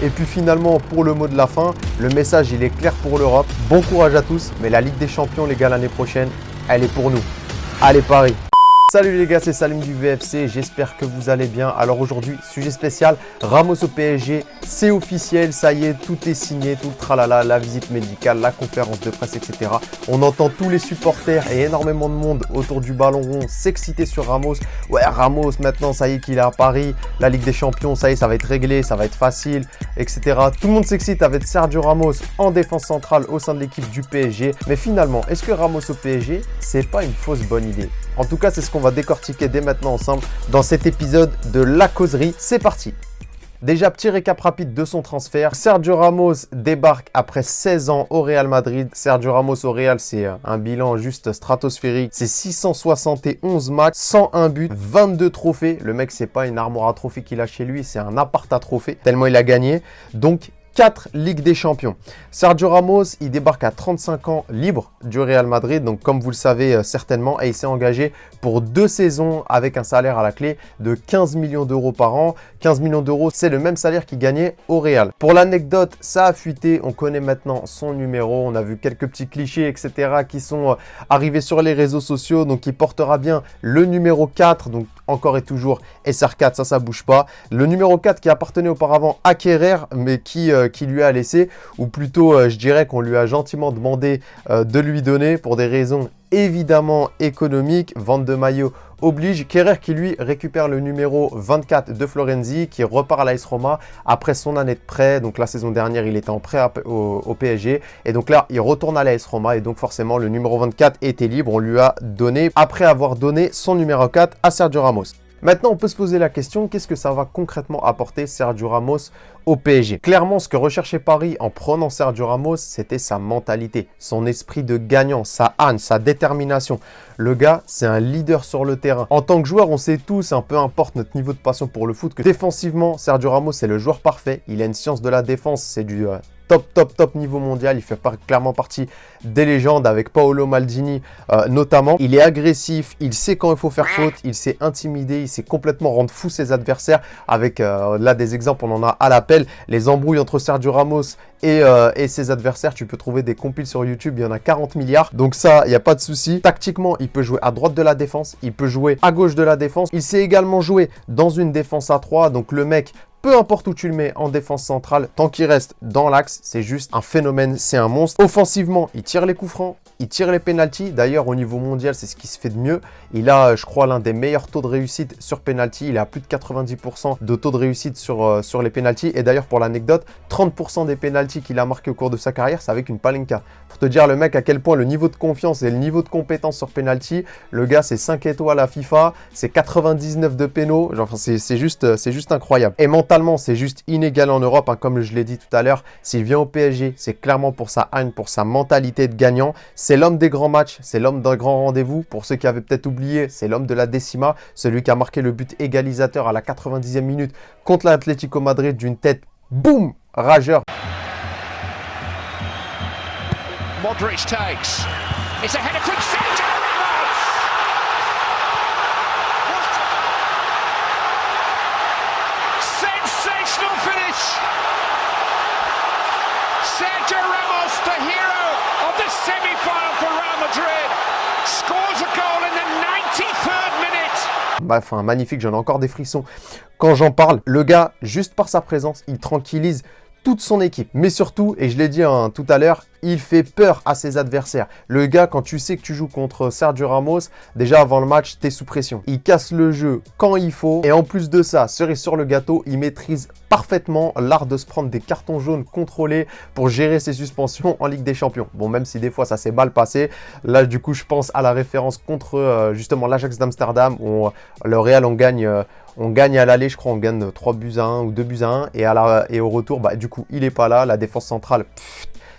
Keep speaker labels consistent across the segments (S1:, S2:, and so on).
S1: Et puis finalement, pour le mot de la fin, le message il est clair pour l'Europe. Bon courage à tous, mais la Ligue des Champions les gars l'année prochaine, elle est pour nous. Allez Paris! Salut les gars, c'est Salim du VFC, j'espère que vous allez bien. Alors aujourd'hui, sujet spécial, Ramos au PSG, c'est officiel, ça y est, tout est signé, tout le tralala, la visite médicale, la conférence de presse, etc. On entend tous les supporters et énormément de monde autour du ballon rond s'exciter sur Ramos. Ouais, Ramos, maintenant, ça y est qu'il est à Paris, la Ligue des Champions, ça y est, ça va être réglé, ça va être facile, etc. Tout le monde s'excite avec Sergio Ramos en défense centrale au sein de l'équipe du PSG. Mais finalement, est-ce que Ramos au PSG, c'est pas une fausse bonne idée? En tout cas, c'est ce qu'on va décortiquer dès maintenant ensemble dans cet épisode de La Causerie. C'est parti! Déjà, petit récap rapide de son transfert. Sergio Ramos débarque après 16 ans au Real Madrid. Sergio Ramos au Real, c'est un bilan juste stratosphérique. C'est 671 matchs, 101 buts, 22 trophées. Le mec, c'est pas une armoire à trophées qu'il a chez lui, c'est un appart à trophées, tellement il a gagné. Donc, 4 Ligues des Champions. Sergio Ramos, il débarque à 35 ans libre du Real Madrid, donc comme vous le savez certainement, et il s'est engagé pour 2 saisons avec un salaire à la clé de 15 millions d'euros par an. 15 millions d'euros, c'est le même salaire qu'il gagnait au Real. Pour l'anecdote, ça a fuité, on connaît maintenant son numéro, on a vu quelques petits clichés, etc. qui sont arrivés sur les réseaux sociaux, donc il portera bien le numéro 4, donc encore et toujours SR4, ça bouge pas. Le numéro 4 qui appartenait auparavant à Kerrer, mais qui lui a laissé, ou plutôt je dirais qu'on lui a gentiment demandé de lui donner pour des raisons évidemment économiques. Vente de maillot oblige. Kerrer qui lui récupère le numéro 24 de Florenzi, qui repart à l'AS Roma après son année de prêt. Donc la saison dernière, il était en prêt au PSG. Et donc là, il retourne à l'AS Roma. Et donc forcément, le numéro 24 était libre. On lui a donné, après avoir donné son numéro 4 à Sergio Ramos. Maintenant, on peut se poser la question, qu'est-ce que ça va concrètement apporter Sergio Ramos au PSG? Clairement, ce que recherchait Paris en prenant Sergio Ramos, c'était sa mentalité, son esprit de gagnant, sa hargne, sa détermination. Le gars, c'est un leader sur le terrain. En tant que joueur, on sait tous, peu importe notre niveau de passion pour le foot, que défensivement, Sergio Ramos, c'est le joueur parfait. Il a une science de la défense, c'est du top niveau mondial. Il fait clairement partie des légendes avec Paolo Maldini notamment. Il est agressif, il sait quand il faut faire faute, il sait intimider, il sait complètement rendre fou ses adversaires. Avec là des exemples, on en a à l'appel. Les embrouilles entre Sergio Ramos et ses adversaires, tu peux trouver des compiles sur YouTube, il y en a 40 milliards. Donc ça, il n'y a pas de souci. Tactiquement, il peut jouer à droite de la défense, il peut jouer à gauche de la défense. Il sait également jouer dans une défense à 3. Donc le mec, peu importe où tu le mets en défense centrale, tant qu'il reste dans l'axe, c'est juste un phénomène, c'est un monstre. Offensivement, il tire les coups francs, il tire les pénaltys. D'ailleurs, au niveau mondial, c'est ce qui se fait de mieux. Il a, je crois, l'un des meilleurs taux de réussite sur pénalty. Il a plus de 90% de taux de réussite sur les pénaltys. Et d'ailleurs, pour l'anecdote, 30% des pénaltys qu'il a marqué au cours de sa carrière, c'est avec une palinka. Pour te dire le mec à quel point le niveau de confiance et le niveau de compétence sur pénalty, le gars, c'est 5 étoiles à FIFA, c'est 99 de pénaux. Enfin, c'est juste incroyable. Et mentalement, c'est juste inégal en Europe, comme je l'ai dit tout à l'heure. S'il vient au PSG, c'est clairement pour sa haine, pour sa mentalité de gagnant. C'est l'homme des grands matchs, c'est l'homme d'un grand rendez-vous. Pour ceux qui avaient peut-être oublié, c'est l'homme de la décima, celui qui a marqué le but égalisateur à la 90e minute contre l'Atlético Madrid d'une tête, boum, rageur.
S2: Modric takes. It's a header from Sergio Ramos. Sensational finish. Sergio Ramos, the hero of the semi-final for Real Madrid, scores a goal in the 93rd minute.
S1: Enfin, magnifique, j'en ai encore des frissons quand j'en parle. Le gars, juste par sa présence, il tranquillise toute son équipe. Mais surtout, et je l'ai dit tout à l'heure, il fait peur à ses adversaires. Le gars, quand tu sais que tu joues contre Sergio Ramos, déjà avant le match, tu es sous pression. Il casse le jeu quand il faut. Et en plus de ça, cerise sur le gâteau, il maîtrise parfaitement l'art de se prendre des cartons jaunes contrôlés pour gérer ses suspensions en Ligue des Champions. Bon, même si des fois ça s'est mal passé. Là, du coup, je pense à la référence contre justement l'Ajax d'Amsterdam où le Real, on gagne à l'aller, je crois, on gagne 3 buts à 1 ou 2 buts à 1. Et au retour, du coup, il n'est pas là. La défense centrale,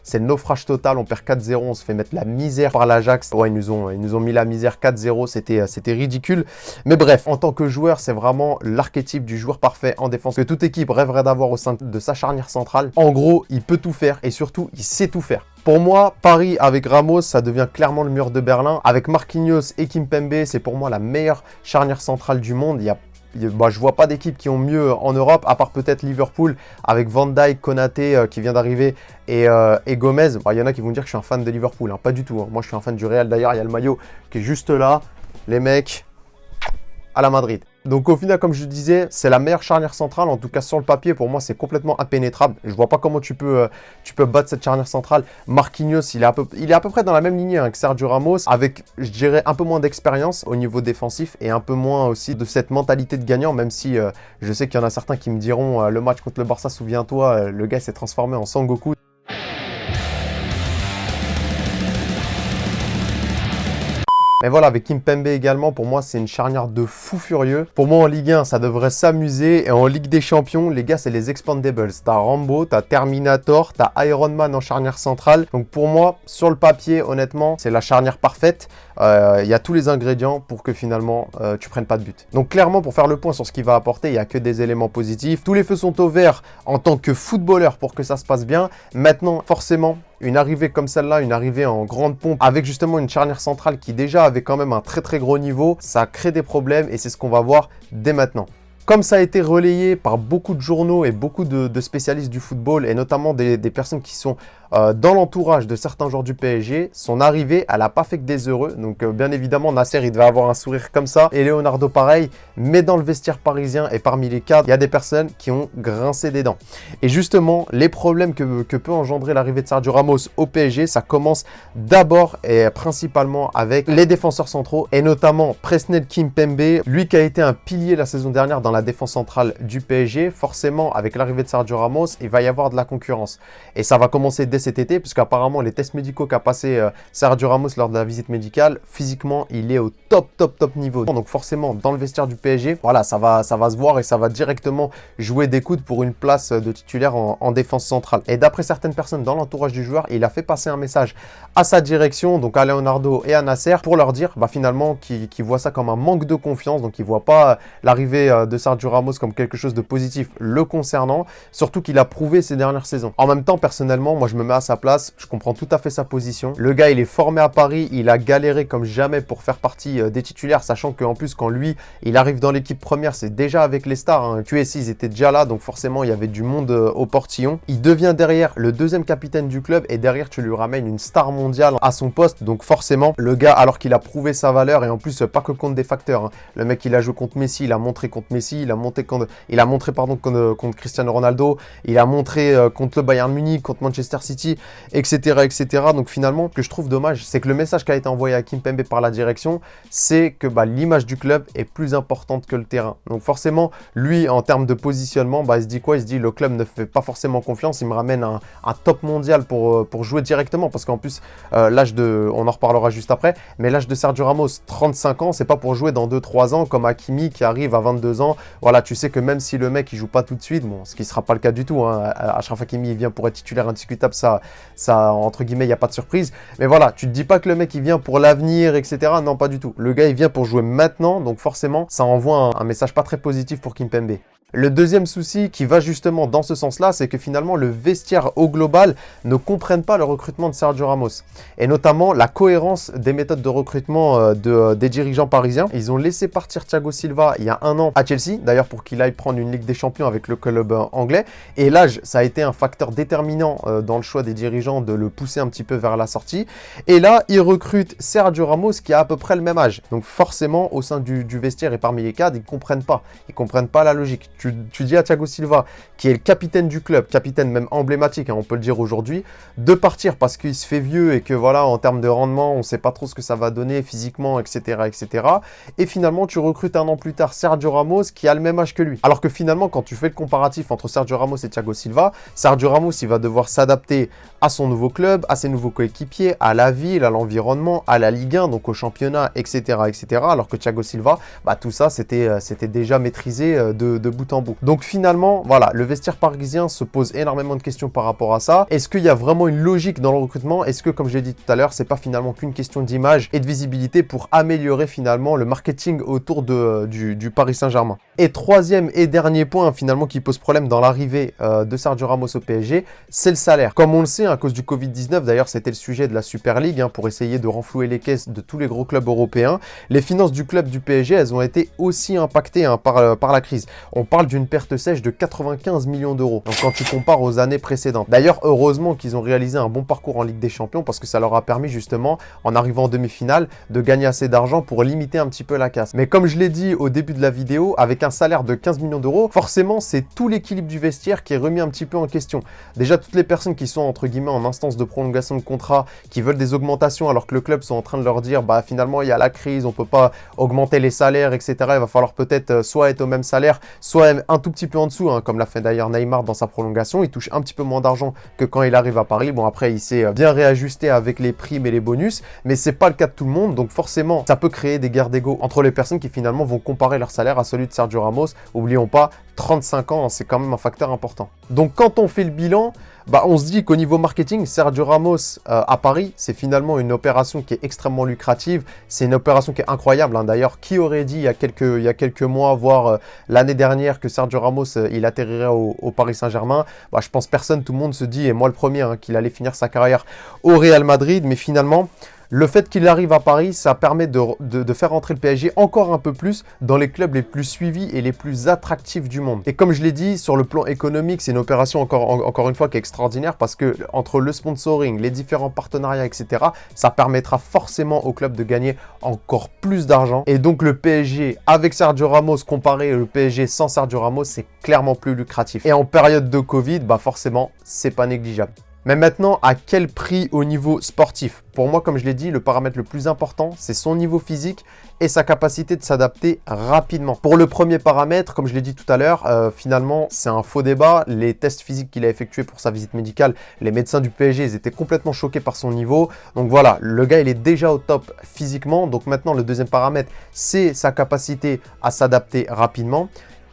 S1: c'est le naufrage total. On perd 4-0, on se fait mettre la misère par l'Ajax. Ouais, ils nous ont mis la misère 4-0. C'était ridicule. Mais bref, en tant que joueur, c'est vraiment l'archétype du joueur parfait en défense que toute équipe rêverait d'avoir au sein de sa charnière centrale. En gros, il peut tout faire et surtout, il sait tout faire. Pour moi, Paris avec Ramos, ça devient clairement le mur de Berlin. Avec Marquinhos et Kimpembe, c'est pour moi la meilleure charnière centrale du monde. Il Bah, je vois pas d'équipes qui ont mieux en Europe, à part peut-être Liverpool avec Van Dijk, Konaté qui vient d'arriver et Gomez. Bah, y en a qui vont dire que je suis un fan de Liverpool, hein. Pas du tout, hein. Moi, je suis un fan du Real. D'ailleurs, il y a le maillot qui est juste là. Les mecs, à la Madrid. Donc au final, comme je disais, c'est la meilleure charnière centrale. En tout cas, sur le papier, pour moi, c'est complètement impénétrable. Je vois pas comment tu peux battre cette charnière centrale. Marquinhos, il est à peu près dans la même lignée, hein, que Sergio Ramos, avec, je dirais, un peu moins d'expérience au niveau défensif et un peu moins aussi de cette mentalité de gagnant, même si je sais qu'il y en a certains qui me diront le match contre le Barça, souviens-toi, le gars s'est transformé en Sangoku. Mais voilà, avec Kimpembe également, pour moi, c'est une charnière de fou furieux. Pour moi, en Ligue 1, ça devrait s'amuser. Et en Ligue des Champions, les gars, c'est les expandables. T'as Rambo, t'as Terminator, t'as Iron Man en charnière centrale. Donc pour moi, sur le papier, honnêtement, c'est la charnière parfaite. Il y a tous les ingrédients pour que finalement, tu prennes pas de but. Donc clairement, pour faire le point sur ce qu'il va apporter, il n'y a que des éléments positifs. Tous les feux sont au vert en tant que footballeur pour que ça se passe bien. Maintenant, forcément, une arrivée comme celle-là, une arrivée en grande pompe, avec justement une charnière centrale qui déjà avait quand même un très très gros niveau, ça crée des problèmes et c'est ce qu'on va voir dès maintenant. Comme ça a été relayé par beaucoup de journaux et beaucoup de spécialistes du football, et notamment des personnes qui sont dans l'entourage de certains joueurs du PSG, son arrivée, elle n'a pas fait que des heureux. Donc bien évidemment, Nasser, il devait avoir un sourire comme ça, et Leonardo pareil, mais dans le vestiaire parisien et parmi les cadres, il y a des personnes qui ont grincé des dents. Et justement, les problèmes que peut engendrer l'arrivée de Sergio Ramos au PSG, ça commence d'abord et principalement avec les défenseurs centraux, et notamment Presnel Kimpembe, lui qui a été un pilier la saison dernière dans la défense centrale du PSG. Forcément, avec l'arrivée de Sergio Ramos, il va y avoir de la concurrence. Et ça va commencer dès cet été, puisqu'apparemment, les tests médicaux qu'a passé Sergio Ramos lors de la visite médicale, physiquement, il est au top niveau. Donc forcément, dans le vestiaire du PSG, voilà, ça va se voir et ça va directement jouer des coudes pour une place de titulaire en défense centrale. Et d'après certaines personnes dans l'entourage du joueur, il a fait passer un message à sa direction, donc à Leonardo et à Nasser, pour leur dire finalement qu'il voit ça comme un manque de confiance, donc il ne voit pas l'arrivée de Sergio Ramos comme quelque chose de positif le concernant, surtout qu'il a prouvé ces dernières saisons. En même temps, personnellement, moi je me mets à sa place, je comprends tout à fait sa position. Le gars, il est formé à Paris, il a galéré comme jamais pour faire partie des titulaires, sachant qu'en plus, quand lui, il arrive dans l'équipe première, c'est déjà avec les stars, hein. QSI, ils étaient déjà là, donc forcément, il y avait du monde au portillon. Il devient derrière le deuxième capitaine du club, et derrière, tu lui ramènes une star mondiale à son poste, donc forcément, le gars, alors qu'il a prouvé sa valeur, et en plus, pas que contre des facteurs, hein. Le mec, il a joué contre Messi, il a montré contre Messi, il a montré contre Cristiano Ronaldo, il a montré contre le Bayern Munich, contre Manchester City, etc., etc. Donc finalement, ce que je trouve dommage, c'est que le message qui a été envoyé à Kimpembe par la direction, c'est que l'image du club est plus importante que le terrain. Donc forcément, lui, en termes de positionnement, il se dit quoi? Il se dit, le club ne fait pas forcément confiance, il me ramène un top mondial pour jouer directement, parce qu'en plus, on en reparlera juste après, mais l'âge de Sergio Ramos, 35 ans, c'est pas pour jouer dans 2-3 ans, comme Hakimi qui arrive à 22 ans. Voilà, tu sais que même si le mec il joue pas tout de suite, bon, ce qui sera pas le cas du tout, hein, Achraf Hakimi il vient pour être titulaire indiscutable, ça entre guillemets il n'y a pas de surprise, mais voilà, tu te dis pas que le mec il vient pour l'avenir, etc. Non, pas du tout, le gars il vient pour jouer maintenant, donc forcément ça envoie un message pas très positif pour Kimpembe. Le deuxième souci qui va justement dans ce sens-là, c'est que finalement le vestiaire au global ne comprenne pas le recrutement de Sergio Ramos. Et notamment la cohérence des méthodes de recrutement des dirigeants parisiens. Ils ont laissé partir Thiago Silva il y a un an à Chelsea, d'ailleurs pour qu'il aille prendre une Ligue des Champions avec le club anglais. Et l'âge, ça a été un facteur déterminant dans le choix des dirigeants de le pousser un petit peu vers la sortie. Et là, ils recrutent Sergio Ramos qui a à peu près le même âge. Donc forcément, au sein du vestiaire et parmi les cadres, ils ne comprennent pas la logique. Tu dis à Thiago Silva, qui est le capitaine du club, capitaine même emblématique, hein, on peut le dire aujourd'hui, de partir parce qu'il se fait vieux et que voilà, en termes de rendement, on ne sait pas trop ce que ça va donner physiquement, etc., etc. Et finalement, tu recrutes un an plus tard Sergio Ramos qui a le même âge que lui. Alors que finalement, quand tu fais le comparatif entre Sergio Ramos et Thiago Silva, Sergio Ramos, il va devoir s'adapter à son nouveau club, à ses nouveaux coéquipiers, à la ville, à l'environnement, à la Ligue 1, donc au championnat, etc., etc. Alors que Thiago Silva, tout ça, c'était déjà maîtrisé de bout bout en bout. Donc finalement, voilà, le vestiaire parisien se pose énormément de questions par rapport à ça. Est-ce qu'il y a vraiment une logique dans le recrutement? Est-ce que, comme je l'ai dit tout à l'heure, c'est pas finalement qu'une question d'image et de visibilité pour améliorer finalement le marketing autour du Paris Saint-Germain? Et troisième et dernier point finalement qui pose problème dans l'arrivée de Sergio Ramos au PSG, c'est le salaire. Comme on le sait, à cause du Covid-19, d'ailleurs c'était le sujet de la Super League, pour essayer de renflouer les caisses de tous les gros clubs européens, les finances du club du PSG, elles ont été aussi impactées par la crise. On parle d'une perte sèche de 95 millions d'euros, donc quand tu compares aux années précédentes. D'ailleurs, heureusement qu'ils ont réalisé un bon parcours en Ligue des Champions parce que ça leur a permis justement, en arrivant en demi-finale, de gagner assez d'argent pour limiter un petit peu la casse. Mais comme je l'ai dit au début de la vidéo, avec un salaire de 15 millions d'euros, forcément, c'est tout l'équilibre du vestiaire qui est remis un petit peu en question. Déjà, toutes les personnes qui sont entre guillemets en instance de prolongation de contrat, qui veulent des augmentations alors que le club sont en train de leur dire bah finalement il y a la crise, on peut pas augmenter les salaires, etc. Il va falloir peut-être soit être au même salaire, soit un tout petit peu en dessous, comme l'a fait d'ailleurs Neymar dans sa prolongation. Il touche un petit peu moins d'argent que quand il arrive à Paris. Bon, après il s'est bien réajusté avec les primes et les bonus, mais c'est pas le cas de tout le monde, donc forcément ça peut créer des guerres d'ego entre les personnes qui finalement vont comparer leur salaire à celui de Sergio Ramos. Oublions pas, 35 ans, c'est quand même un facteur important. Donc quand on fait le bilan, on se dit qu'au niveau marketing, Sergio Ramos à Paris, c'est finalement une opération qui est extrêmement lucrative. C'est une opération qui est incroyable. D'ailleurs, qui aurait dit il y a quelques mois, voire l'année dernière, que Sergio Ramos, il atterrirait au Paris Saint-Germain? Je pense personne, tout le monde se dit, et moi le premier, qu'il allait finir sa carrière au Real Madrid. Mais finalement, le fait qu'il arrive à Paris, ça permet de faire entrer le PSG encore un peu plus dans les clubs les plus suivis et les plus attractifs du monde. Et comme je l'ai dit, sur le plan économique, c'est une opération encore une fois qui est extraordinaire parce que entre le sponsoring, les différents partenariats, etc., ça permettra forcément au club de gagner encore plus d'argent. Et donc le PSG avec Sergio Ramos comparé au PSG sans Sergio Ramos, c'est clairement plus lucratif. Et en période de Covid, forcément, c'est pas négligeable. Mais maintenant, à quel prix au niveau sportif? Pour moi, comme je l'ai dit, le paramètre le plus important, c'est son niveau physique et sa capacité de s'adapter rapidement. Pour le premier paramètre, comme je l'ai dit tout à l'heure, finalement, c'est un faux débat. Les tests physiques qu'il a effectués pour sa visite médicale, les médecins du PSG, ils étaient complètement choqués par son niveau. Donc voilà, le gars, il est déjà au top physiquement. Donc maintenant, le deuxième paramètre, c'est sa capacité à s'adapter rapidement.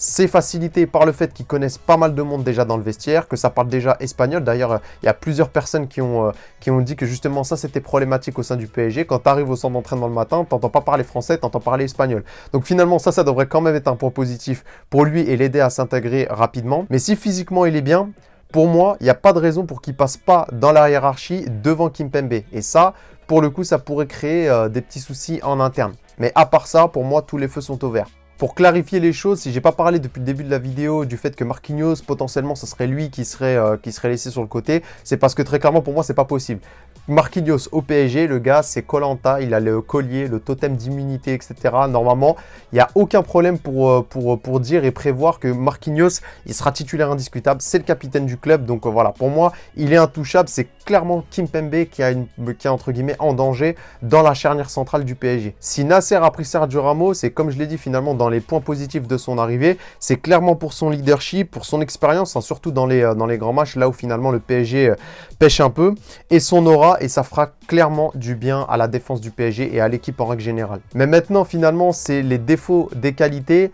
S1: C'est facilité par le fait qu'ils connaissent pas mal de monde déjà dans le vestiaire, que ça parle déjà espagnol. D'ailleurs, il y a plusieurs personnes qui ont dit que justement ça, c'était problématique au sein du PSG. Quand tu arrives au centre d'entraînement le matin, tu n'entends pas parler français, tu entends parler espagnol. Donc finalement, ça devrait quand même être un point positif pour lui et l'aider à s'intégrer rapidement. Mais si physiquement il est bien, pour moi, il n'y a pas de raison pour qu'il ne passe pas dans la hiérarchie devant Kimpembe. Et ça, pour le coup, ça pourrait créer des petits soucis en interne. Mais à part ça, pour moi, tous les feux sont au vert. Pour clarifier les choses, si j'ai pas parlé depuis le début de la vidéo du fait que Marquinhos, potentiellement, ce serait lui qui serait laissé sur le côté, c'est parce que très clairement, pour moi, c'est pas possible. Marquinhos au PSG, le gars, c'est Koh-Lanta, il a le collier, le totem d'immunité, etc. Normalement, il n'y a aucun problème pour dire et prévoir que Marquinhos, il sera titulaire indiscutable. C'est le capitaine du club, donc voilà, pour moi, il est intouchable. C'est clairement Kimpembe qui est entre guillemets en danger dans la charnière centrale du PSG. Si Nasser a pris Sergio Ramos, et comme je l'ai dit finalement dans les points positifs de son arrivée, c'est clairement pour son leadership, pour son expérience, surtout dans les grands matchs, là où finalement le PSG pêche un peu, et son aura, et ça fera clairement du bien à la défense du PSG et à l'équipe en règle générale. Mais maintenant, finalement, c'est les défauts des qualités.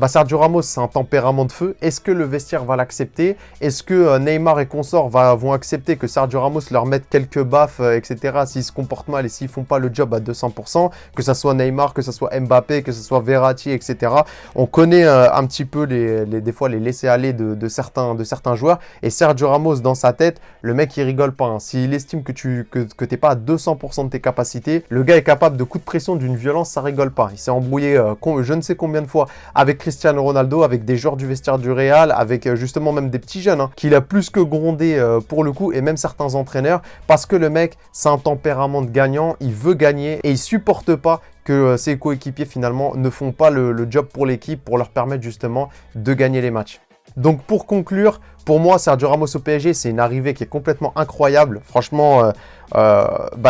S1: Sergio Ramos, c'est un tempérament de feu. Est-ce que le vestiaire va l'accepter? Est-ce que Neymar et consorts vont accepter que Sergio Ramos leur mette quelques baffes, etc. s'ils se comportent mal et s'ils font pas le job à 200%, que ce soit Neymar, que ce soit Mbappé, que ce soit Verratti, etc. On connaît un petit peu des fois les laisser-aller de certains joueurs. Et Sergio Ramos, dans sa tête, le mec, il rigole pas. S'il estime que tu n'es pas à 200% de tes capacités, le gars est capable de coups de pression d'une violence, ça rigole pas. Il s'est embrouillé je ne sais combien de fois avec Cristiano Ronaldo, avec des joueurs du vestiaire du Real, avec justement même des petits jeunes, qu'il a plus que grondé pour le coup, et même certains entraîneurs, parce que le mec, c'est un tempérament de gagnant, il veut gagner et il supporte pas que ses coéquipiers finalement ne font pas le job pour l'équipe pour leur permettre justement de gagner les matchs. Donc pour conclure, pour moi, Sergio Ramos au PSG, c'est une arrivée qui est complètement incroyable. Franchement,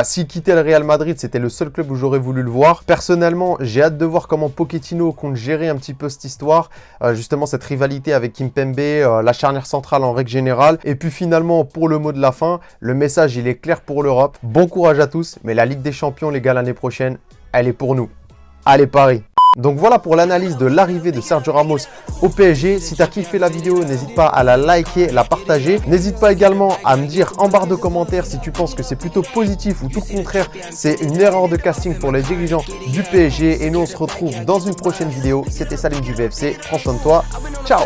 S1: s'il quittait le Real Madrid, c'était le seul club où j'aurais voulu le voir. Personnellement, j'ai hâte de voir comment Pochettino compte gérer un petit peu cette histoire. Justement, cette rivalité avec Kimpembe, la charnière centrale en règle générale. Et puis finalement, pour le mot de la fin, le message, il est clair pour l'Europe. Bon courage à tous, mais la Ligue des Champions, les gars, l'année prochaine, elle est pour nous. Allez, Paris! Donc voilà pour l'analyse de l'arrivée de Sergio Ramos au PSG. Si tu as kiffé la vidéo, n'hésite pas à la liker, la partager. N'hésite pas également à me dire en barre de commentaires si tu penses que c'est plutôt positif ou tout le contraire, c'est une erreur de casting pour les dirigeants du PSG. Et nous, on se retrouve dans une prochaine vidéo. C'était Salim du VFC. Prends soin de toi. Ciao.